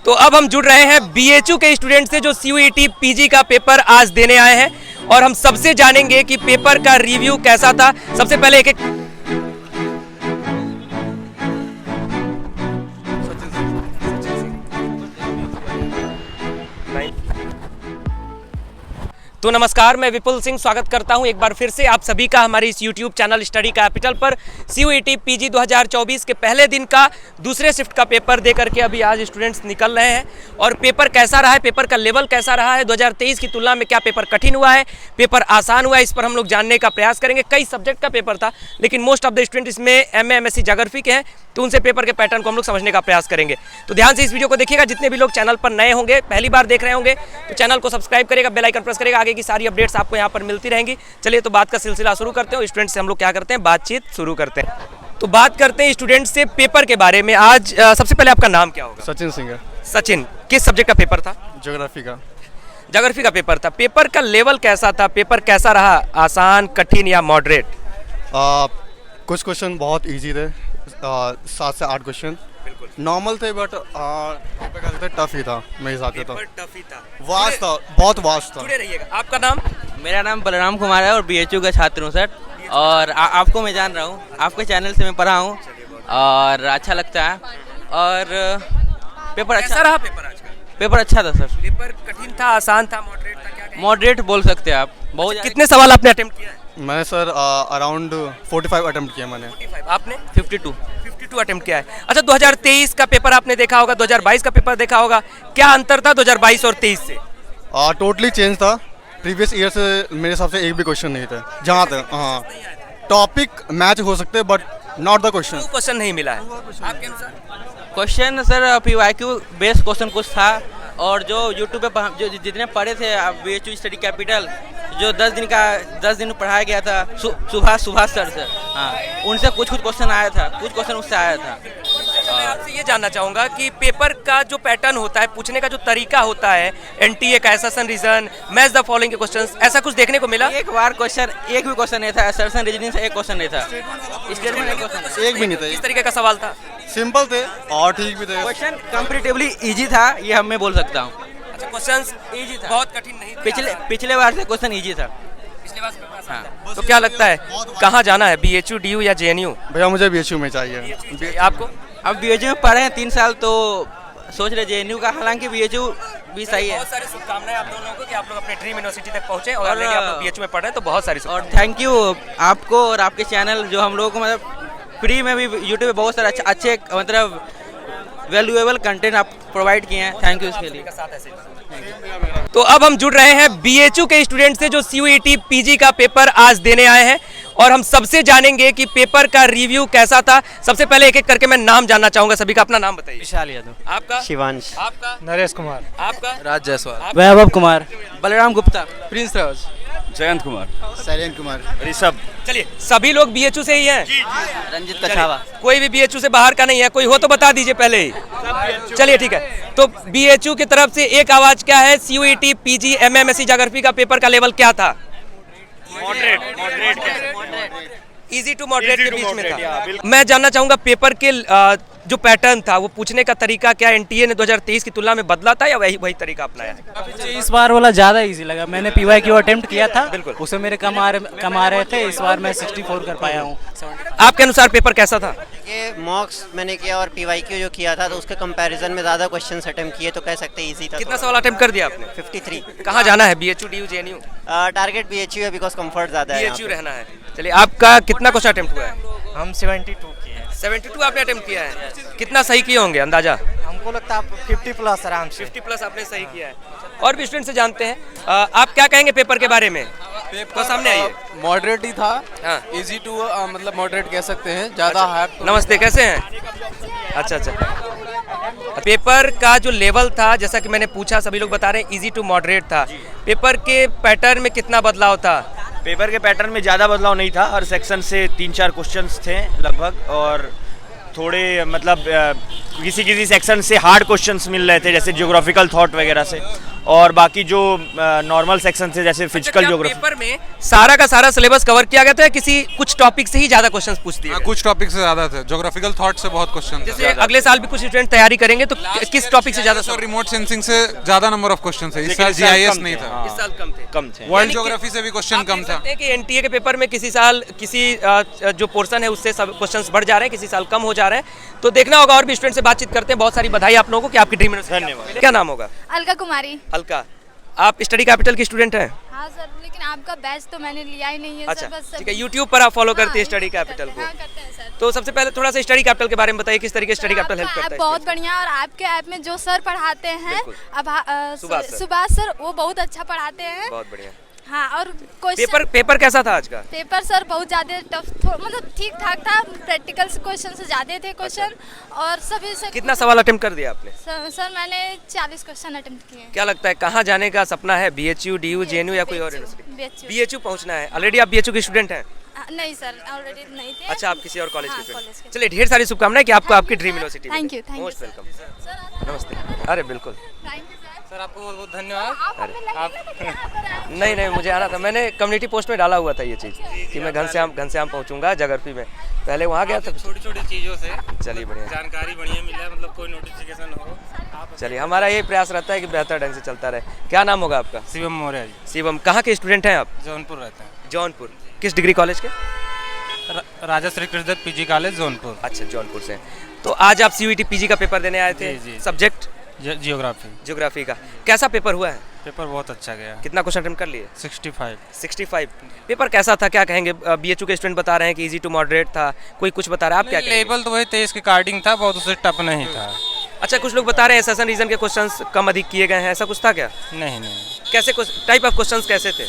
तो अब हम जुड़ रहे हैं बीएचयू के स्टूडेंट से जो सीयूईटी पीजी का पेपर आज देने आए हैं और हम सबसे जानेंगे कि पेपर का रिव्यू कैसा था। सबसे पहले एक तो नमस्कार, मैं विपुल सिंह स्वागत करता हूं एक बार फिर से आप सभी का हमारे इस YouTube चैनल स्टडी कैपिटल पर। सीयूईटी पीजी 2024 के पहले दिन का दूसरे शिफ्ट का पेपर दे करके अभी आज स्टूडेंट्स निकल रहे हैं और पेपर कैसा रहा है, पेपर का लेवल कैसा रहा है, 2023 की तुलना में क्या पेपर कठिन हुआ है, पेपर आसान हुआ है, इस पर हम लोग जानने का प्रयास करेंगे। कई सब्जेक्ट का पेपर था लेकिन मोस्ट ऑफ द स्टूडेंट इसमें एमए MSc ज्योग्राफी के हैं, तो उनसे पेपर के पैटर्न को हम लोग समझने का प्रयास करेंगे। तो ध्यान से इस वीडियो को देखिएगा। जितने भी लोग चैनल पर नए होंगे, पहली बार देख रहे होंगे, तो चैनल को सब्सक्राइब करेगा, बेल आइकन प्रेस करेगा, आगे की सारी अपडेट्स आपको यहाँ पर मिलती रहेंगी। चलिए तो बात का सिलसिला शुरू करते हैं। स्टूडेंट से हम लोग क्या करते हैं, बातचीत शुरू करते हैं। तो बात करते हैं स्टूडेंट से पेपर के बारे में। आज सबसे पहले आपका नाम क्या होगा? सचिन सिंह है। सचिन, किस सब्जेक्ट का पेपर था? ज्योग्राफी का। ज्योग्राफी का पेपर था। पेपर का लेवल कैसा था, पेपर कैसा रहा, आसान, कठिन या मॉडरेट? कुछ क्वेश्चन बहुत इजी थे, 7 से 8 क्वेश्चन नॉर्मल थे, बट टफ ही था मेरे हिसाब से। तो टफ ही था, वास्ट था, बहुत वास्ट था। जुड़े रहिएगा। आपका नाम? मेरा नाम बलराम कुमार है और बीएचयू का छात्र हूँ सर। और आपको मैं जान रहा हूँ, आपके चैनल से मैं पढ़ा हूँ और अच्छा लगता है। और पेपर अच्छा रहा। पेपर आज का पेपर अच्छा था सर। पेपर कठिन था, आसान था, मॉडरेट था, क्या कहेंगे? मॉडरेट बोल सकते हैं आप। बहुत कितने सवाल आपने अटेम्प्ट किया है? मैंने सर अराउंड 45 अटेम्प्ट किया मैंने। 45, आपने 52 अटेम्प्ट किया है। अच्छा, 2023 का पेपर आपने देखा होगा, 2022 का पेपर देखा होगा, क्या अंतर था 2022 और 23 से? टोटली चेंज था। प्रीवियस ईयर से मेरे हिसाब से एक भी क्वेश्चन नहीं था। जहाँ तक टॉपिक मैच हो सकते बट नॉट द क्वेश्चन नहीं मिला है आपके अनुसार? Question sir PYQ based question कुछ था। और जो यूट्यूब पे जो जितने पढ़े थे बीएचयू स्टडी कैपिटल, जो 10 दिन पढ़ाया गया था सुभाष सर से, हाँ, उनसे कुछ क्वेश्चन आया था, कुछ क्वेश्चन उससे आया था। मैं आपसे ये जानना चाहूँगा कि पेपर का जो पैटर्न होता है, पूछने का जो तरीका होता है, एनटीए का assertion reason, match the following के क्वेश्चंस, ऐसा कुछ देखने को मिला? एक भी क्वेश्चन नहीं था। असर्शन रीजनिंग से एक क्वेश्चन नहीं था। स्टेटमेंट एक भी नहीं था। किस तरीके का सवाल था? सिंपल थे और ठीक भी थे। क्वेश्चन कंपैरेटिवली इजी था, ये हम मैं बोल सकता हूँ। अच्छा, क्वेश्चंस इजी था, बहुत कठिन नहीं था। पिछले बार से क्वेश्चन इजी था। पिछले बार से पेपर आसान था। तो क्या लगता है कहाँ जाना है, बीएचयू, डीयू या जेएनयू? भैया मुझे बीएचयू में चाहिए। आपको? अब बीएचयू में पढ़े हैं 3 साल, तो सोच रहे जेएनयू का, हालांकि बीएचयू भी सही है। बहुत सारी शुभकामनाएं आप दोनों को कि आप लोग अपने ड्रीम यूनिवर्सिटी तक पहुंचे और ऑलरेडी आप लोग बीएचयू में पढ़ रहे हैं, तो बहुत सारी और थैंक यू आपको और आपके चैनल, जो हम लोगों को मतलब फ्री में भी यूट्यूब पे बहुत सारे अच्छे मतलब वैल्यूएबल कंटेंट आप प्रोवाइड किए हैं। थैंक यू इसके लिए। तो अब हम जुड़ रहे हैं बीएचयू के स्टूडेंट से जो सीयूईटी पीजी का पेपर आज देने आए हैं और हम सबसे जानेंगे कि पेपर का रिव्यू कैसा था। सबसे पहले एक एक करके मैं नाम जानना चाहूंगा सभी का। अपना नाम बताइए। विशाल यादव। आपका? शिवांश। आपका? नरेश कुमार। आपका? राज जायसवाल। वैभव कुमार। बलराम गुप्ता। प्रिंस राज। जयंत कुमार। शैलेंद्र कुमार। ऋषभ। चलिए, सभी लोग बीएचयू से ही हैं? रंजित कछावा। कोई भी बीएचयू से बाहर का नहीं है? कोई हो तो बता दीजिए पहले ही। चलिए ठीक है, तो बीएचयू की तरफ से एक आवाज क्या है, CUET PG MA MSc geography का पेपर का लेवल क्या था? इजी टू मॉडरेट के बीच में था। मैं जानना चाहूंगा पेपर के जो पैटर्न था, वो पूछने का तरीका क्या एनटीए ने 2023 की तुलना में बदला था या वही तरीका अपनाया है? मुझे इस बार वाला ज़्यादा इजी लगा। मैंने पीवाईक्यू अटेम्प्ट किया था, बिल्कुल, उसे मेरे कम आ रहे थे। इस बार मैं 64 कर पाया हूँ। आपके अनुसार पेपर कैसा था? ये मॉक्स मैंने किया और पीवाईक्यू जो किया था, तो उसके कंपैरिजन में ज़्यादा क्वेश्चंस अटेम्प्ट किए, तो कह सकते हैं इजी था। कितना सवाल अटेम्प्ट कर दिया आपने? 53। कहाँ जाना है, BHU, DU, JNU? Target BHU है, बिकॉज कंफर्ट ज़्यादा है। बीएचयू रहना है। चलिए, आपका कितना क्वेश्चन अटेम्प्ट हुआ है? हम 72 किए हैं। 72 आपने अटेम्प्ट किया है। कितना सही किए होंगे अंदाजा? हमको लगता है 50 प्लस आराम से। 50 प्लस आपने सही किया है। और भी स्टूडेंट से जानते हैं, आप क्या कहेंगे पेपर के बारे में? तो सामने आइए। मॉडरेट ही था। हाँ। इजी टू मतलब मॉडरेट कह सकते हैं, ज़्यादा हार्ड। नमस्ते, कैसे हैं? अच्छा। पेपर का जो लेवल था, जैसा कि मैंने पूछा, सभी लोग बता रहे हैं इजी टू मॉडरेट था। पेपर के पैटर्न में कितना बदलाव था? पेपर के पैटर्न में ज़्यादा बदलाव नहीं था। हर सेक्शन से 3-4 क्वेश्चंस थे लगभग, और थोड़े मतलब किसी सेक्शन से हार्ड क्वेश्चंस मिल रहे थे, जैसे ज्योग्राफिकल थॉट वगैरह से, और बाकी जो नॉर्मल सेक्शन से जैसे फिजिकल ज्योग्राफी पेपर में सारा का सारा सिलेबस कवर किया गया था या किसी कुछ टॉपिक से ही ज्यादा क्वेश्चंस पूछ दिए गए? कुछ टॉपिक से ज्यादा थे, ज्योग्राफिकल थॉट से बहुत क्वेश्चन जैसे अगले साल भी कुछ स्टूडेंट तैयारी करेंगे तो किस टॉपिक से ज्यादा? और रिमोट सेंसिंग से ज्यादा नंबर ऑफ क्वेश्चन थे। इस साल जीआईएस नहीं था, इस साल कम थे। वर्ल्ड ज्योग्राफी से भी क्वेश्चन कम था। कि एनटीए के पेपर में किसी साल किसी जो पोर्शन है उससे सब क्वेश्चंस बढ़ जा रहे हैं, किसी साल कम हो जा रहे हैं। तो देखना होगा, और भी स्टूडेंट से बातचीत करते हैं। बहुत सारी बधाई आप लोगों को कि आपकी ड्रीम यूनिवर्सिटी। धन्यवाद। क्या नाम होगा? अलका कुमारी। अलका, आप स्टडी कैपिटल की स्टूडेंट हैं? हाँ सर, लेकिन आपका बैच तो मैंने लिया ही नहीं है। अच्छा, सर, बस ठीक है। यूट्यूब पर आप फॉलो करते हैं हाँ, स्टडी कैपिटल को? हाँ, करते हैं सर। तो सबसे पहले थोड़ा सा स्टडी कैपिटल के बारे में बताइए, किस तरीके से स्टडी कैपिटल हेल्प आपका करता ऐप है? बहुत बढ़िया, और आपके ऐप में जो सर पढ़ाते हैं सुभाष सर। सुभाष सर, वो बहुत अच्छा पढ़ाते हैं। बहुत बढ़िया। हाँ, और क्वेश्चन पेपर कैसा था आज का? पेपर सर बहुत ज़्यादा टफ, मतलब ठीक ठाक था। प्रैक्टिकल क्वेश्चन से ज़्यादा थे क्वेश्चन, और सभी से कितना सवाल अटेम्प्ट कर दिया आपने? सर मैंने 40 क्वेश्चन अटेम्प्ट किए। क्या लगता है कहाँ जाने का सपना है? बीएचयू, डीयू, जेएनयू या कोई और यूनिवर्सिटी? बीएचयू पहुँचना है। ऑलरेडी आप बीएचयू के स्टूडेंट हैं? नहीं सर, ऑलरेडी नहीं थे। अच्छा, आप किसी और कॉलेज के कॉलेज स्टूडेंट। के। चलिए, ढेर सारी शुभकामनाएं कि आपको आपकी dream university. Thank you, most welcome. Sir. नमस्ते। अरे बिल्कुल सर, आपको बहुत बहुत धन्यवाद। नहीं, मुझे आना था। मैंने कम्युनिटी पोस्ट में डाला हुआ था ये चीज़ कि मैं घनश्याम पहुंचूंगा जगरपी में। पहले वहाँ गया था। छोटी छोटी चीज़ों से चलिए, बढ़िया जानकारी बढ़िया मिला, मतलब कोई नोटिफिकेशन हो। चलिए, हमारा ये प्रयास रहता है कि बेहतर ढंग से चलता रहे। क्या नाम होगा आपका? शिवम मौर्य जी, शिवम, कहाँ के स्टूडेंट हैं आप? जौनपुर रहते हैं। जौनपुर, किस डिग्री कॉलेज के? राजा श्री कृष्णदत्त पीजी कॉलेज जौनपुर। अच्छा, जौनपुर से। तो आज आप सीयूईटी पीजी का पेपर देने आए थे? जी। सब्जेक्ट जियोग्राफी का। कैसा पेपर हुआ है? पेपर बहुत अच्छा गया। कितना क्वेश्चन अटेम्प्ट कर लिए? 65। पेपर कैसा था, क्या कहेंगे? बीएचयू के स्टूडेंट बता रहे हैं कि इजी टू मॉडरेट था, कोई कुछ बता रहा है, आप क्या कहेंगे? लेवल तो वही 23 के कार्डिंग था, बहुत उससे टफ नहीं था। अच्छा, कुछ लोग बता रहे हैं सेशन रीजन के क्वेश्चंस कम अधिक किए गए हैं, ऐसा कुछ था क्या? नहीं। कैसे टाइप ऑफ क्वेश्चंस कैसे थे?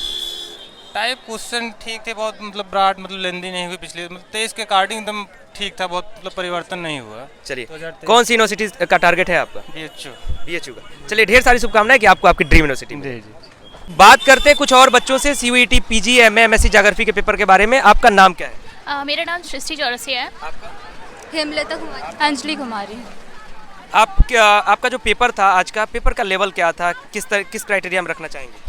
टाइप क्वेश्चन ठीक थे, बहुत मतलब ब्रॉड, मतलब लेंदी नहीं हुई। पिछले 23 के कार्डिंग एकदम ठीक था, बहुत मतलब परिवर्तन नहीं हुआ। चलिए, कौन सी यूनिवर्सिटी का टारगेट है आपका? बीएचयू का। चलिए, ढेर सारी शुभकामनाएं कि आपको आपकी ड्रीम यूनिवर्सिटी में। जी। बात करते हैं कुछ और बच्चों से CUET PG, MA, MSc geography के पेपर के बारे में। आपका नाम क्या है? मेरा नाम सृष्टि चौरसिया है। हेमलता कुमारी। अंजलि कुमारी। आपका जो पेपर था आज का, पेपर का लेवल क्या था? किस क्राइटेरिया में रखना चाहेंगे?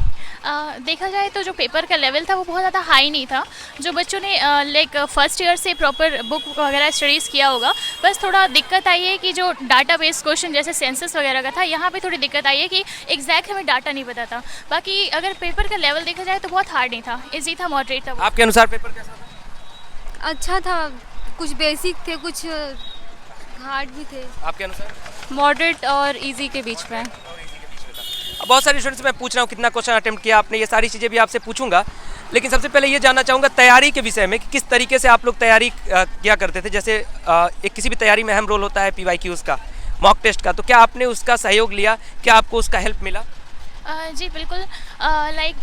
देखा जाए तो जो पेपर का लेवल था वो बहुत ज़्यादा हाई नहीं था। जो बच्चों ने लाइक फर्स्ट ईयर से प्रॉपर बुक वगैरह स्टडीज़ किया होगा, बस थोड़ा दिक्कत आई है कि जो डाटा बेस्ड क्वेश्चन जैसे सेंसस वगैरह का था, यहाँ पे थोड़ी दिक्कत आई है कि एग्जैक्ट हमें डाटा नहीं पता था। बाकी अगर पेपर का लेवल देखा जाए तो बहुत हार्ड नहीं था, ईजी था, मॉडरेट था। आपके अनुसार पेपर कैसा था? अच्छा था, कुछ बेसिक थे, कुछ हार्ड भी थे। आपके अनुसार? मॉडरेट और ईजी के बीच में। अब बहुत सारे स्टूडेंट्स से मैं पूछ रहा हूँ कितना क्वेश्चन अटेम्प्ट किया आपने, ये सारी चीज़ें भी आपसे पूछूंगा। लेकिन सबसे पहले ये जानना चाहूँगा तैयारी के विषय में कि किस तरीके से आप लोग तैयारी किया करते थे। जैसे एक किसी भी तैयारी में अहम रोल होता है PYQs का, मॉक टेस्ट का, तो क्या आपने उसका सहयोग लिया? क्या आपको उसका हेल्प मिला? जी बिल्कुल। लाइक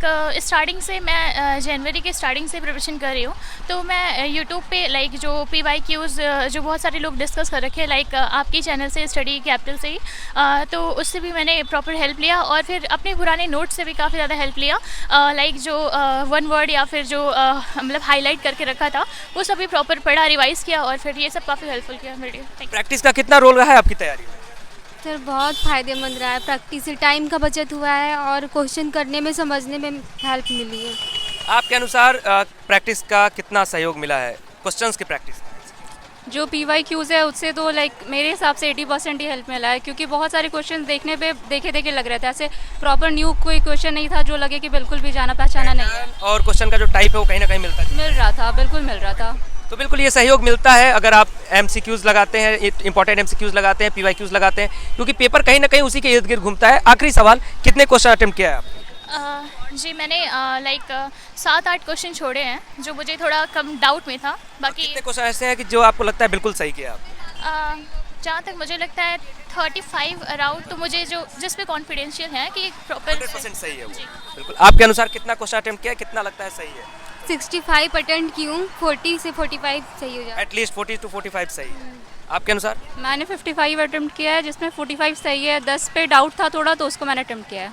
स्टार्टिंग से मैं जनवरी के स्टार्टिंग से प्रिपरेशन कर रही हूँ। तो मैं यूट्यूब पे लाइक जो PYQs जो बहुत सारे लोग डिस्कस कर रखे हैं, लाइक आपकी चैनल से, स्टडी कैपिटल से ही, तो उससे भी मैंने प्रॉपर हेल्प लिया। और फिर अपने पुराने नोट्स से भी काफ़ी ज़्यादा हेल्प लिया। लाइक जो वन वर्ड या फिर जो मतलब हाईलाइट करके रखा था वो सभी प्रॉपर पढ़ा, रिवाइज़ किया, और फिर ये सब काफ़ी हेल्पफुल किया मेरे लिए। प्रैक्टिस का कितना रोल रहा है आपकी तैयारी में? सर बहुत फ़ायदेमंद रहा है। प्रैक्टिस से टाइम का बचत हुआ है और क्वेश्चन करने में, समझने में हेल्प मिली है। आपके अनुसार प्रैक्टिस का कितना सहयोग मिला है, क्वेश्चंस की प्रैक्टिस? जो PYQs है उससे तो लाइक मेरे हिसाब से 80% ही हेल्प मिला है, क्योंकि बहुत सारे क्वेश्चन देखने पे देखे लग रहे थे, ऐसे प्रॉपर न्यू कोई क्वेश्चन नहीं था जो लगे कि बिल्कुल भी जाना पहचाना नहीं है। और क्वेश्चन का जो टाइप है वो कहीं ना कहीं मिल रहा था, बिल्कुल मिल रहा था। तो बिल्कुल ये सहयोग मिलता है अगर आप MCQs लगाते हैं, इंपॉर्टेंट MCQs लगाते हैं, PYQs लगाते हैं, क्योंकि पेपर कहीं ना कहीं उसी के इर्द गिर्द घूमता है। आखिरी सवाल, कितने क्वेश्चन अटेम्प्ट किया है आपने? जी मैंने लाइक 7-8 क्वेश्चन छोड़े हैं जो मुझे थोड़ा कम डाउट में था। बाकी कितने क्वेश्चन ऐसे हैं कि जो आपको लगता है बिल्कुल सही किया आपने? जहाँ तक मुझे लगता है 35 अराउंड, तो मुझे जो जिस पे कॉन्फिडेंशियल है कि प्रॉपर 100% सही है वो। बिल्कुल। आपके अनुसार कितना क्वेश्चन अटेम्प्ट किया है, कितना लगता है सही है? 65 अटेम्प्ट की हूँ, 40 से 45 सही हो जाए। एटलीस्ट 40 to 45 सही है। आपके अनुसार? मैंने 55 अटेम्प्ट किया है, जिसमें 45 सही है। 10 पे डाउट था थोड़ा, तो उसको मैंने अटेम्प्ट किया है।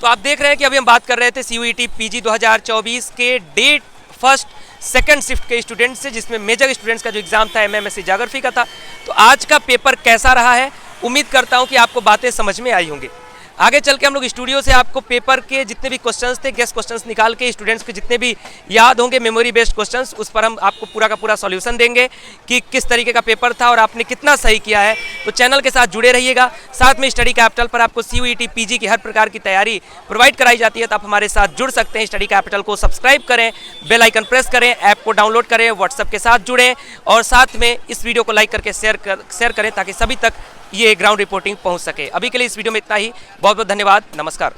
तो आप देख रहे हैं कि अभी हम बात कर रहे थे CUET PG 2024 के डेट फर्स्ट सेकंड शिफ्ट के स्टूडेंट्स से, जिसमें मेजर स्टूडेंट्स का जो एग्जाम था MSc ज्योग्राफी का था। तो आज का पेपर कैसा रहा है, उम्मीद करता हूं कि आपको बातें समझ में आई होंगी। आगे चल के हम लोग स्टूडियो से आपको पेपर के जितने भी क्वेश्चंस थे, गेस्ट क्वेश्चंस निकाल के स्टूडेंट्स के जितने भी याद होंगे मेमोरी बेस्ड क्वेश्चंस, उस पर हम आपको पूरा का पूरा सॉल्यूशन देंगे कि किस तरीके का पेपर था और आपने कितना सही किया है। तो चैनल के साथ जुड़े रहिएगा। साथ में स्टडी कैपिटल पर आपको CUET PG की हर प्रकार की तैयारी प्रोवाइड कराई जाती है, तो आप हमारे साथ जुड़ सकते हैं। स्टडी कैपिटल को सब्सक्राइब करें, बेल आइकन प्रेस करें, ऐप को डाउनलोड करें, व्हाट्सएप के साथ जुड़ें और साथ में इस वीडियो को लाइक करके शेयर करें ताकि सभी तक ये ग्राउंड रिपोर्टिंग पहुंच सके। अभी के लिए इस वीडियो में इतना ही। बहुत बहुत धन्यवाद। नमस्कार।